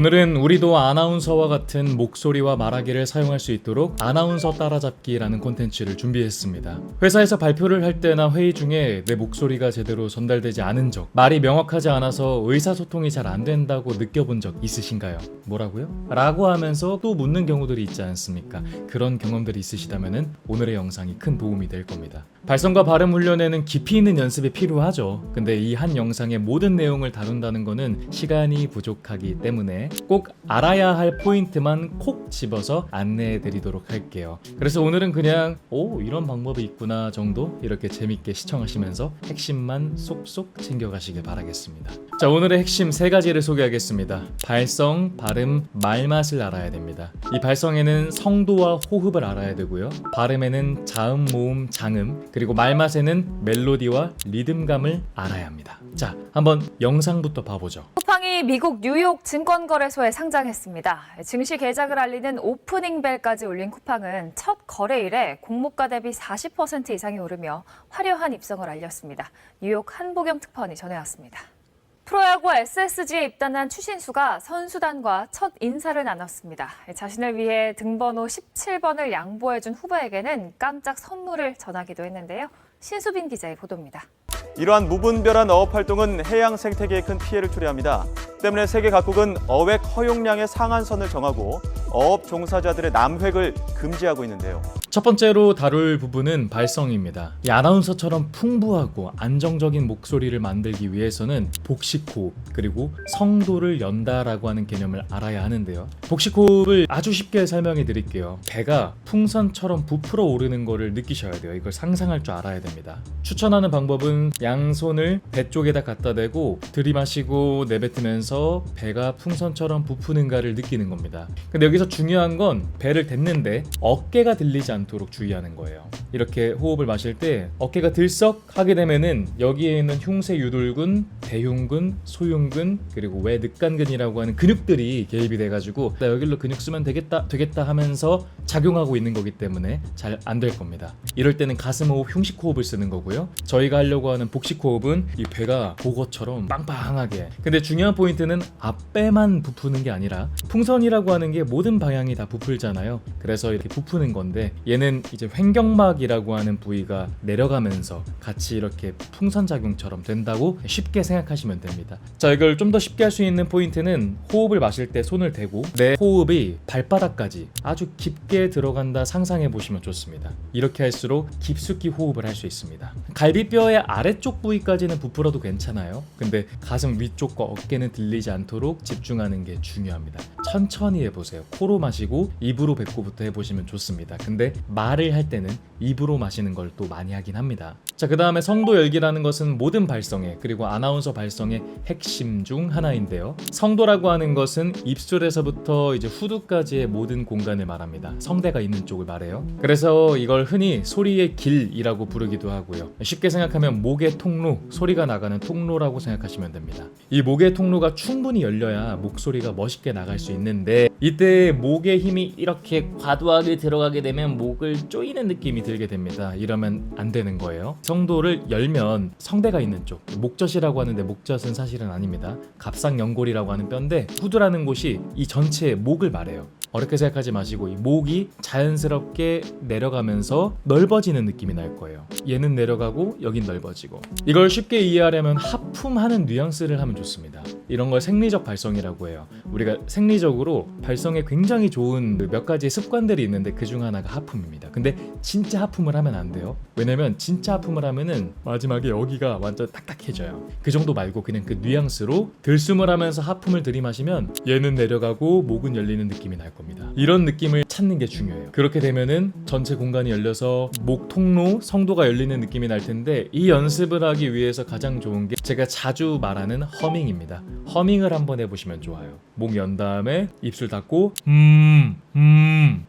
오늘은 우리도 아나운서와 같은 목소리와 말하기를 사용할 수 있도록 아나운서 따라잡기라는 콘텐츠를 준비했습니다. 회사에서 발표를 할 때나 회의 중에 내 목소리가 제대로 전달되지 않은 적, 말이 명확하지 않아서 의사소통이 잘 안 된다고 느껴본 적 있으신가요? 뭐라고요? 라고 하면서 또 묻는 경우들이 있지 않습니까? 그런 경험들이 있으시다면 오늘의 영상이 큰 도움이 될 겁니다. 발성과 발음 훈련에는 깊이 있는 연습이 필요하죠. 근데 이 한 영상의 모든 내용을 다룬다는 거는 시간이 부족하기 때문에 꼭 알아야 할 포인트만 콕 집어서 안내해 드리도록 할게요. 그래서 오늘은 그냥 이런 방법이 있구나 정도 이렇게 재밌게 시청하시면서 핵심만 쏙쏙 챙겨가시길 바라겠습니다. 자, 오늘의 핵심 세 가지를 소개하겠습니다. 발성, 발음, 말맛을 알아야 됩니다. 이 발성에는 성도와 호흡을 알아야 되고요. 발음에는 자음, 모음, 장음, 그리고 말맛에는 멜로디와 리듬감을 알아야 합니다. 자, 한번 영상부터 봐보죠. 쿠팡이 미국 뉴욕 증권거래소에 상장했습니다. 증시 개장을 알리는 오프닝 벨까지 울린 쿠팡은 첫 거래일에 공모가 대비 40% 이상이 오르며 화려한 입성을 알렸습니다. 뉴욕 한보경 특파원이 전해왔습니다. 프로야구 SSG에 입단한 추신수가 선수단과 첫 인사를 나눴습니다. 자신을 위해 등번호 17번을 양보해준 후배에게는 깜짝 선물을 전하기도 했는데요. 신수빈 기자의 보도입니다. 이러한 무분별한 어업 활동은 해양 생태계에 큰 피해를 초래합니다. 때문에 세계 각국은 어획 허용량의 상한선을 정하고 어업 종사자들의 남획을 금지하고 있는데요. 첫 번째로 다룰 부분은 발성입니다. 이 아나운서처럼 풍부하고 안정적인 목소리를 만들기 위해서는 복식호흡 그리고 성도를 연다라고 하는 개념을 알아야 하는데요. 복식호흡을 아주 쉽게 설명해 드릴게요. 배가 풍선처럼 부풀어 오르는 거를 느끼셔야 돼요. 이걸 상상할 줄 알아야 됩니다. 추천하는 방법은 양손을 배 쪽에다 갖다 대고 들이마시고 내뱉으면서 배가 풍선처럼 부푸는가를 느끼는 겁니다. 근데 여기서 중요한 건 배를 댔는데 어깨가 들리지 않도록 주의하는 거예요. 이렇게 호흡을 마실 때 어깨가 들썩하게 되면은 여기에 있는 흉쇄 유돌근, 대흉근, 소흉근 그리고 외늑간근이라고 하는 근육들이 개입이 돼가지고 나 여기로 근육 쓰면 되겠다 하면서 작용하고 있는 거기 때문에 잘 안 될 겁니다. 이럴 때는 가슴 호흡, 흉식 호흡을 쓰는 거고요. 저희가 하려고 하는 복식 호흡은 이 배가 보거처럼 빵빵하게. 근데 중요한 포인트는 앞배만 부푸는 게 아니라 풍선이라고 하는 게 모든 방향이 다 부풀잖아요. 그래서 이렇게 부푸는 건데 얘는 이제 횡격막이라고 하는 부위가 내려가면서 같이 이렇게 풍선 작용처럼 된다고 쉽게 생각하시면 됩니다. 자, 이걸 좀 더 쉽게 할 수 있는 포인트는 호흡을 마실 때 손을 대고 내 호흡이 발바닥까지 아주 깊게 들어간다 상상해 보시면 좋습니다. 이렇게 할수록 깊숙이 호흡을 할 수 있습니다. 갈비뼈의 아래쪽 부위까지는 부풀어도 괜찮아요. 근데 가슴 위쪽과 어깨는 들리지 않도록 집중하는 게 중요합니다. 천천히 해보세요. 코로 마시고 입으로 뱉고부터 해보시면 좋습니다. 근데 말을 할 때는 입으로 마시는 걸 또 많이 하긴 합니다. 자, 그 다음에 성도 열기라는 것은 모든 발성의 그리고 아나운서 발성의 핵심 중 하나인데요. 성도라고 하는 것은 입술에서부터 이제 후두까지의 모든 공간을 말합니다. 성대가 있는 쪽을 말해요. 그래서 이걸 흔히 소리의 길이라고 부르기도 하고요. 쉽게 생각하면 목의 통로, 소리가 나가는 통로라고 생각하시면 됩니다. 이 목의 통로가 충분히 열려야 목소리가 멋있게 나갈 수 있는데 이때 목의 힘이 이렇게 과도하게 들어가게 되면 목을 조이는 느낌이 들게 됩니다. 이러면 안 되는 거예요. 성도를 열면 성대가 있는 쪽, 목젖이라고 하는데 목젖은 사실은 아닙니다. 갑상연골이라고 하는 뼈인데 후두라는 곳이 이 전체의 목을 말해요. 어렵게 생각하지 마시고 이 목이 자연스럽게 내려가면서 넓어지는 느낌이 날 거예요. 얘는 내려가고 여긴 넓어지고. 이걸 쉽게 이해하려면 하품하는 뉘앙스를 하면 좋습니다. 이런 걸 생리적 발성이라고 해요. 우리가 생리적으로 발성에 굉장히 좋은 몇 가지 습관들이 있는데 그중 하나가 하품입니다. 근데 진짜 하품을 하면 안 돼요. 왜냐면 진짜 하품을 하면은 마지막에 여기가 완전 딱딱해져요. 그 정도 말고 그냥 그 뉘앙스로 들숨을 하면서 하품을 들이마시면 얘는 내려가고 목은 열리는 느낌이 날 겁니다. 이런 느낌을 찾는 게 중요해요. 그렇게 되면은 전체 공간이 열려서 목 통로, 성도가 열리는 느낌이 날 텐데 이 연습을 하기 위해서 가장 좋은 게 제가 자주 말하는 허밍입니다. 허밍을 한번 해보시면 좋아요. 목 연 다음에 입술 닫고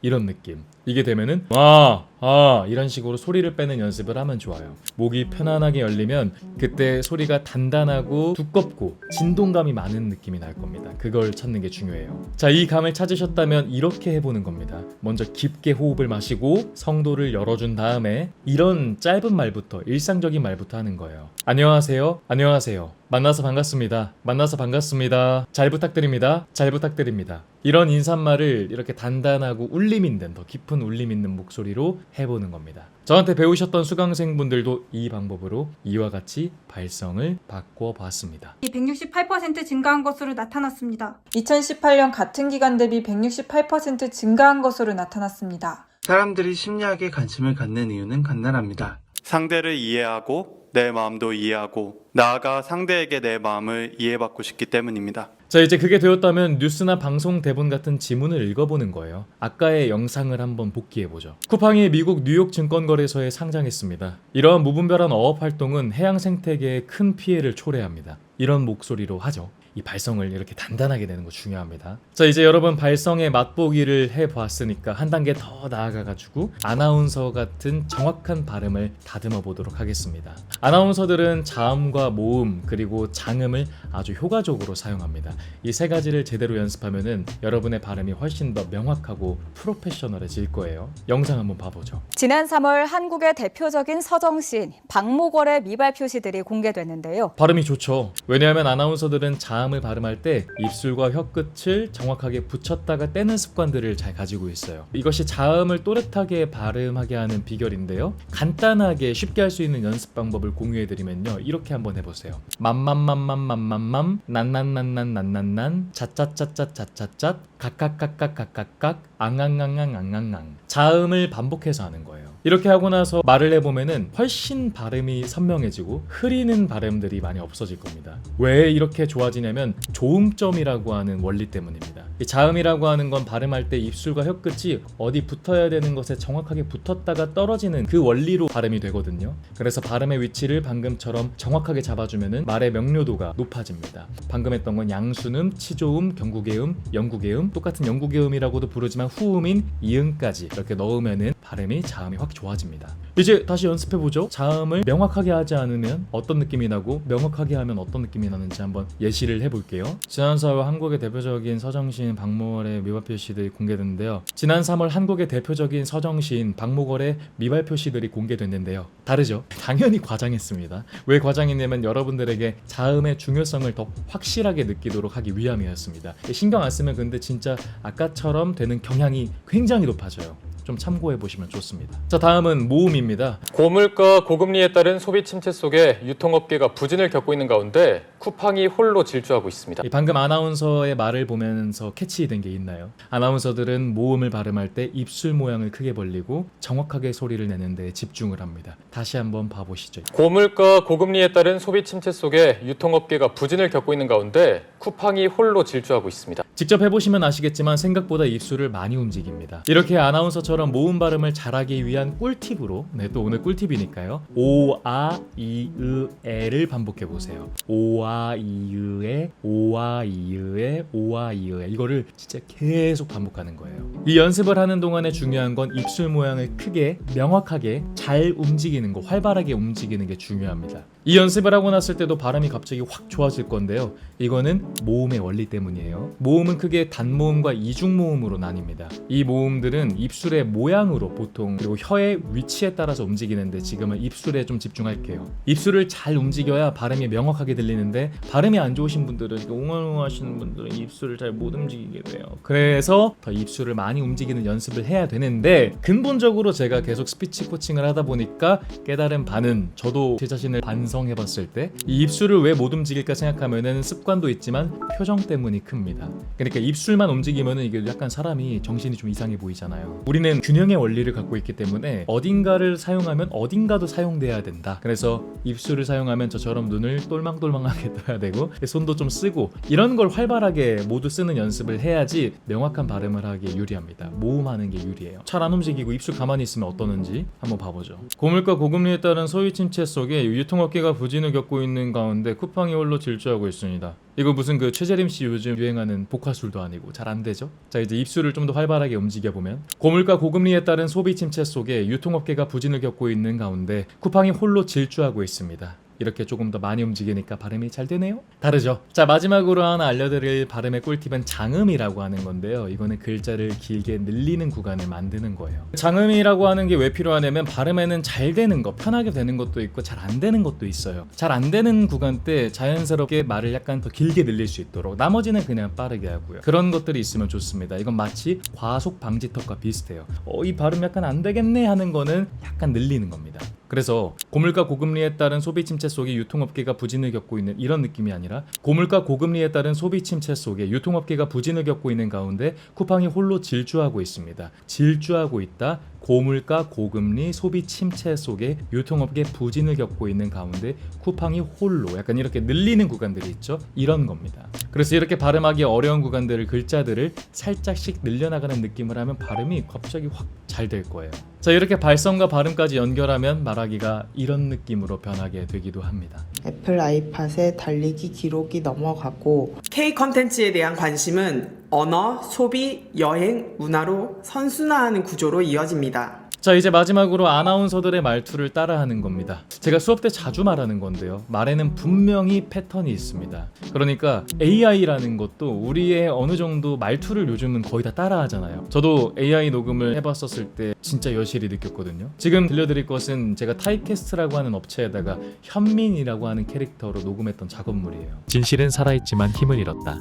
이런 느낌. 이게 되면은 이런 식으로 소리를 빼는 연습을 하면 좋아요. 목이 편안하게 열리면 그때 소리가 단단하고 두껍고 진동감이 많은 느낌이 날 겁니다. 그걸 찾는 게 중요해요. 자, 이 감을 찾으셨다면 이렇게 해보는 겁니다. 먼저 깊게 호흡을 마시고 성도를 열어준 다음에 이런 짧은 말부터, 일상적인 말부터 하는 거예요. 안녕하세요. 안녕하세요. 만나서 반갑습니다. 만나서 반갑습니다. 잘 부탁드립니다. 잘 부탁드립니다. 이런 인사말을 이렇게 단단하고 울림 있는, 더 깊은 울림 있는 목소리로 해보는 겁니다. 저한테 배우셨던 수강생분들도 이 방법으로 이와 같이 발성을 바꿔봤습니다. 168% 증가한 것으로 나타났습니다. 2018년 같은 기간 대비 168% 증가한 것으로 나타났습니다. 사람들이 심리학에 관심을 갖는 이유는 간단합니다. 상대를 이해하고 내 마음도 이해하고 나아가 상대에게 내 마음을 이해받고 싶기 때문입니다. 자, 이제 그게 되었다면 뉴스나 방송 대본 같은 지문을 읽어보는 거예요. 아까의 영상을 한번 복기해보죠. 쿠팡이 미국 뉴욕 증권거래소에 상장했습니다. 이러한 무분별한 어업 활동은 해양 생태계에 큰 피해를 초래합니다. 이런 목소리로 하죠. 이 발성을 이렇게 단단하게 내는 거 중요합니다. 자, 이제 여러분 발성의 맛보기를 해보았으니까 한 단계 더 나아가가지고 아나운서 같은 정확한 발음을 다듬어 보도록 하겠습니다. 아나운서들은 자음과 모음 그리고 장음을 아주 효과적으로 사용합니다. 이 세 가지를 제대로 연습하면은 여러분의 발음이 훨씬 더 명확하고 프로페셔널해질 거예요. 영상 한번 봐보죠. 지난 3월 한국의 대표적인 서정시인 박목월의 미발 표시들이 공개됐는데요. 발음이 좋죠. 왜냐하면 아나운서들은 자음을 발음할 때 입술과 혀끝을 정확하게 붙였다가 떼는 습관들을 잘 가지고 있어요. 이것이 자음을 또렷하게 발음하게 하는 비결인데요. 간단하게 쉽게 할 수 있는 연습 방법을 공유해드리면요. 이렇게 한번 해보세요. 맘맘맘맘맘맘맘 난난난난난난난 잣잣잣잣잣잣 각각각각각각각 앙앙앙앙앙앙앙 자음을 반복해서 하는 거예요. 이렇게 하고 나서 말을 해보면은 훨씬 발음이 선명해지고 흐리는 발음들이 많이 없어질 겁니다. 왜 이렇게 좋아지냐면 조음점이라고 하는 원리 때문입니다. 이 자음이라고 하는 건 발음할 때 입술과 혀끝이 어디 붙어야 되는 것에 정확하게 붙었다가 떨어지는 그 원리로 발음이 되거든요. 그래서 발음의 위치를 방금처럼 정확하게 잡아주면은 말의 명료도가 높아집니다. 방금 했던 건 양수음, 치조음, 경구개음, 영구개음, 똑같은 영구개음이라고도 부르지만 후음인 이응까지 이렇게 넣으면은 발음이 자음이 확 좋아집니다. 이제 다시 연습해보죠. 자음을 명확하게 하지 않으면 어떤 느낌이 나고 명확하게 하면 어떤 느낌이 나는지 한번 예시를 해볼게요. 지난 4월 한국의 대표적인 서정시인 박목월의 미발 표시들이 공개됐는데요. 지난 3월 한국의 대표적인 서정시인 박목월의 미발 표시들이 공개됐는데요. 다르죠? 당연히 과장했습니다. 왜 과장했냐면 여러분들에게 자음의 중요성을 더 확실하게 느끼도록 하기 위함이었습니다. 신경 안 쓰면 근데 진짜 아까처럼 되는 경향이 굉장히 높아져요. 좀 참고해 보시면 좋습니다. 자, 다음은 모음입니다. 고물가 고금리에 따른 소비 침체 속에 유통업계가 부진을 겪고 있는 가운데 쿠팡이 홀로 질주하고 있습니다. 방금 아나운서의 말을 보면서 캐치된 게 있나요? 아나운서들은 모음을 발음할 때 입술 모양을 크게 벌리고 정확하게 소리를 내는 데 집중을 합니다. 다시 한번 봐보시죠. 고물가 고금리에 따른 소비 침체 속에 유통업계가 부진을 겪고 있는 가운데 쿠팡이 홀로 질주하고 있습니다. 직접 해보시면 아시겠지만 생각보다 입술을 많이 움직입니다. 이렇게 아나운서처럼 모음 발음을 잘하기 위한 꿀팁으로 또 오늘 꿀팁이니까요. 오, 아, 이, 으, 에를 반복해보세요. 오, 아, 이, 으에, 오, 아, 이, 으에, 오, 아, 이, 으에 이거를 진짜 계속 반복하는 거예요. 이 연습을 하는 동안에 중요한 건 입술 모양을 크게 명확하게 잘 움직이는 거, 활발하게 움직이는 게 중요합니다. 이 연습을 하고 났을 때도 발음이 갑자기 확 좋아질 건데요. 이거는 모음의 원리 때문이에요. 모음은 크게 단모음과 이중모음으로 나뉩니다. 이 모음들은 입술의 모양으로 보통 그리고 혀의 위치에 따라서 움직이는데 지금은 입술에 좀 집중할게요. 입술을 잘 움직여야 발음이 명확하게 들리는데 발음이 안 좋으신 분들은 웅얼웅얼 하시는 분들은 입술을 잘 못 움직이게 돼요. 그래서 더 입술을 많이 움직이는 연습을 해야 되는데 근본적으로 제가 계속 스피치 코칭을 하다 보니까 깨달은 바는 저도 제 자신을 반성해봤을 때 이 입술을 왜 못 움직일까 생각하면은 습관도 있지만 표정 때문이 큽니다. 그러니까 입술만 움직이면은 이게 약간 사람이 정신이 좀 이상해 보이잖아요. 우리는 말하기는 균형의 원리를 갖고 있기 때문에 어딘가를 사용하면 어딘가도 사용돼야 된다. 그래서 입술을 사용하면 저처럼 눈을 똘망똘망하게 떠야 되고 손도 좀 쓰고 이런 걸 활발하게 모두 쓰는 연습을 해야지 명확한 발음을 하기에 유리합니다. 모음하는 게 유리해요. 잘 안 움직이고 입술 가만히 있으면 어떠는지 한번 봐보죠. 고물가 고금리에 따른 소비 침체 속에 유통업계가 부진을 겪고 있는 가운데 쿠팡이 홀로 질주하고 있습니다. 이거 무슨 그 최재림 씨 요즘 유행하는 복화술도 아니고 잘 안 되죠? 자, 이제 입술을 좀 더 활발하게 움직여 보면 고물가 고금리에 따른 소비 침체 속에 유통업계가 부진을 겪고 있는 가운데 쿠팡이 홀로 질주하고 있습니다. 이렇게 조금 더 많이 움직이니까 발음이 잘 되네요? 다르죠? 자, 마지막으로 하나 알려드릴 발음의 꿀팁은 장음이라고 하는 건데요. 이거는 글자를 길게 늘리는 구간을 만드는 거예요. 장음이라고 하는 게 왜 필요하냐면 발음에는 잘 되는 거, 편하게 되는 것도 있고 잘 안 되는 것도 있어요. 잘 안 되는 구간 때 자연스럽게 말을 약간 더 길게 늘릴 수 있도록 나머지는 그냥 빠르게 하고요. 그런 것들이 있으면 좋습니다. 이건 마치 과속 방지턱과 비슷해요. 이 발음 약간 안 되겠네 하는 거는 약간 늘리는 겁니다. 그래서 고물가 고금리에 따른 소비 침체 속에 유통업계가 부진을 겪고 있는 이런 느낌이 아니라 고물가 고금리에 따른 소비 침체 속에 유통업계가 부진을 겪고 있는 가운데 쿠팡이 홀로 질주하고 있습니다. 질주하고 있다. 고물가 고금리 소비 침체 속에 유통업계 부진을 겪고 있는 가운데 쿠팡이 홀로 약간 이렇게 늘리는 구간들이 있죠. 이런 겁니다. 그래서 이렇게 발음하기 어려운 구간들을 글자들을 살짝씩 늘려나가는 느낌을 하면 발음이 갑자기 확 잘 될 거예요. 자, 이렇게 발성과 발음까지 연결하면 말하기가 이런 느낌으로 변하게 되기도 합니다. 애플 아이팟의 달리기 기록이 넘어가고 K 컨텐츠에 대한 관심은 언어, 소비, 여행, 문화로 선순환하는 구조로 이어집니다. 자, 이제 마지막으로 아나운서들의 말투를 따라하는 겁니다. 제가 수업 때 자주 말하는 건데요. 말에는 분명히 패턴이 있습니다. 그러니까 AI라는 것도 우리의 어느 정도 말투를 요즘은 거의 다 따라하잖아요. 저도 AI 녹음을 해봤었을 때 진짜 여실히 느꼈거든요. 지금 들려드릴 것은 제가 타이캐스트라고 하는 업체에다가 현민이라고 하는 캐릭터로 녹음했던 작업물이에요. 진실은 살아있지만 힘을 잃었다.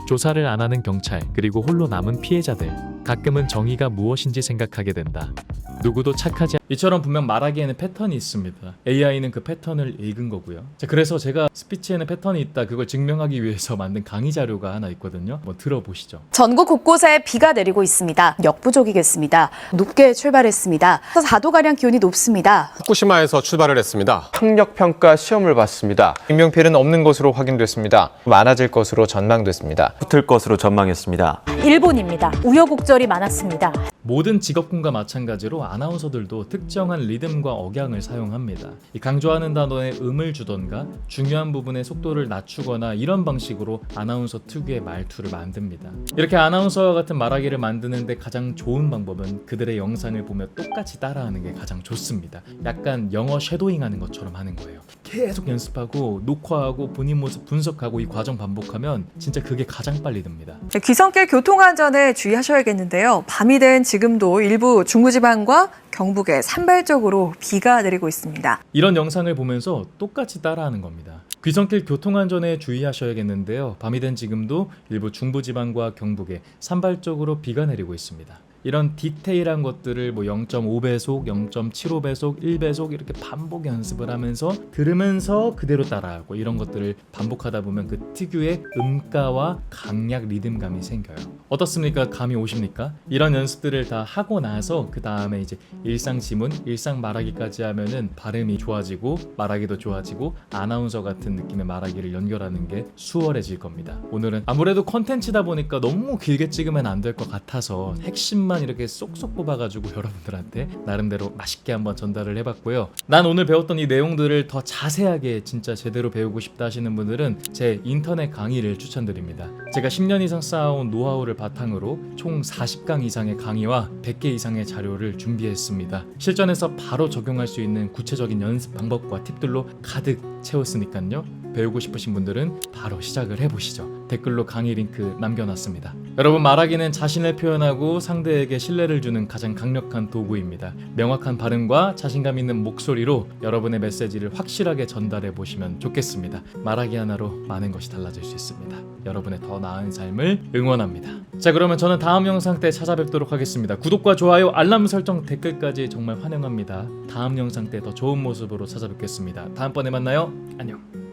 조사를 안 하는 경찰, 그리고 홀로 남은 피해자들. 가끔은 정의가 무엇인지 생각하게 된다. 누구도 착하지 이처럼 분명 말하기에는 패턴이 있습니다. AI는 그 패턴을 읽은 거고요. 자, 그래서 제가 스피치에는 패턴이 있다, 그걸 증명하기 위해서 만든 강의 자료가 하나 있거든요. 한번 들어보시죠. 전국 곳곳에 비가 내리고 있습니다. 역부족이겠습니다. 높게 출발했습니다. 4도가량 기온이 높습니다. 후쿠시마에서 출발을 했습니다. 학력평가 시험을 봤습니다. 인명피해는 없는 것으로 확인됐습니다. 많아질 것으로 전망됐습니다. 붙을 것으로 전망했습니다. 일본입니다. 우여곡절이 많았습니다. 모든 직업군과 마찬가지로 아나운서들도 특정한 리듬과 억양을 사용합니다. 이 강조하는 단어에 음을 주던가 중요한 부분의 속도를 낮추거나 이런 방식으로 아나운서 특유의 말투를 만듭니다. 이렇게 아나운서와 같은 말하기를 만드는데 가장 좋은 방법은 그들의 영상을 보며 똑같이 따라하는 게 가장 좋습니다. 약간 영어 쉐도잉하는 것처럼 하는 거예요. 계속 연습하고 녹화하고 본인 모습 분석하고 이 과정 반복하면 진짜 그게 가장 빨리 듭니다. 귀성길 교통안전에 주의하셔야겠는데요. 밤이 된 지금도 일부 중부지방과 경북에 산발적으로 비가 내리고 있습니다. 이런 영상을 보면서 똑같이 따라하는 겁니다. 귀성길 교통안전에 주의하셔야겠는데요. 밤이 된 지금도 일부 중부지방과 경북에 산발적으로 비가 내리고 있습니다. 이런 디테일한 것들을 뭐 0.5배속, 0.75배속, 1배속 이렇게 반복 연습을 하면서 들으면서 그대로 따라하고 이런 것들을 반복하다 보면 그 특유의 음가와 강약 리듬감이 생겨요. 어떻습니까? 감이 오십니까? 이런 연습들을 다 하고 나서 그 다음에 이제 일상 지문, 일상 말하기까지 하면은 발음이 좋아지고 말하기도 좋아지고 아나운서 같은 느낌의 말하기를 연결하는 게 수월해질 겁니다. 오늘은 아무래도 컨텐츠다 보니까 너무 길게 찍으면 안 될 것 같아서 핵심만 이렇게 쏙쏙 뽑아가지고 여러분들한테 나름대로 맛있게 한번 전달을 해봤고요. 난 오늘 배웠던 이 내용들을 더 자세하게 진짜 제대로 배우고 싶다 하시는 분들은 제 인터넷 강의를 추천드립니다. 제가 10년 이상 쌓아온 노하우를 바탕으로 총 40강 이상의 강의와 100개 이상의 자료를 준비했습니다. 실전에서 바로 적용할 수 있는 구체적인 연습 방법과 팁들로 가득 채웠으니까요. 배우고 싶으신 분들은 바로 시작을 해보시죠. 댓글로 강의 링크 남겨놨습니다. 여러분, 말하기는 자신을 표현하고 상대에게 신뢰를 주는 가장 강력한 도구입니다. 명확한 발음과 자신감 있는 목소리로 여러분의 메시지를 확실하게 전달해 보시면 좋겠습니다. 말하기 하나로 많은 것이 달라질 수 있습니다. 여러분의 더 나은 삶을 응원합니다. 자, 그러면 저는 다음 영상 때 찾아뵙도록 하겠습니다. 구독과 좋아요, 알람 설정, 댓글까지 정말 환영합니다. 다음 영상 때 더 좋은 모습으로 찾아뵙겠습니다. 다음번에 만나요. 안녕.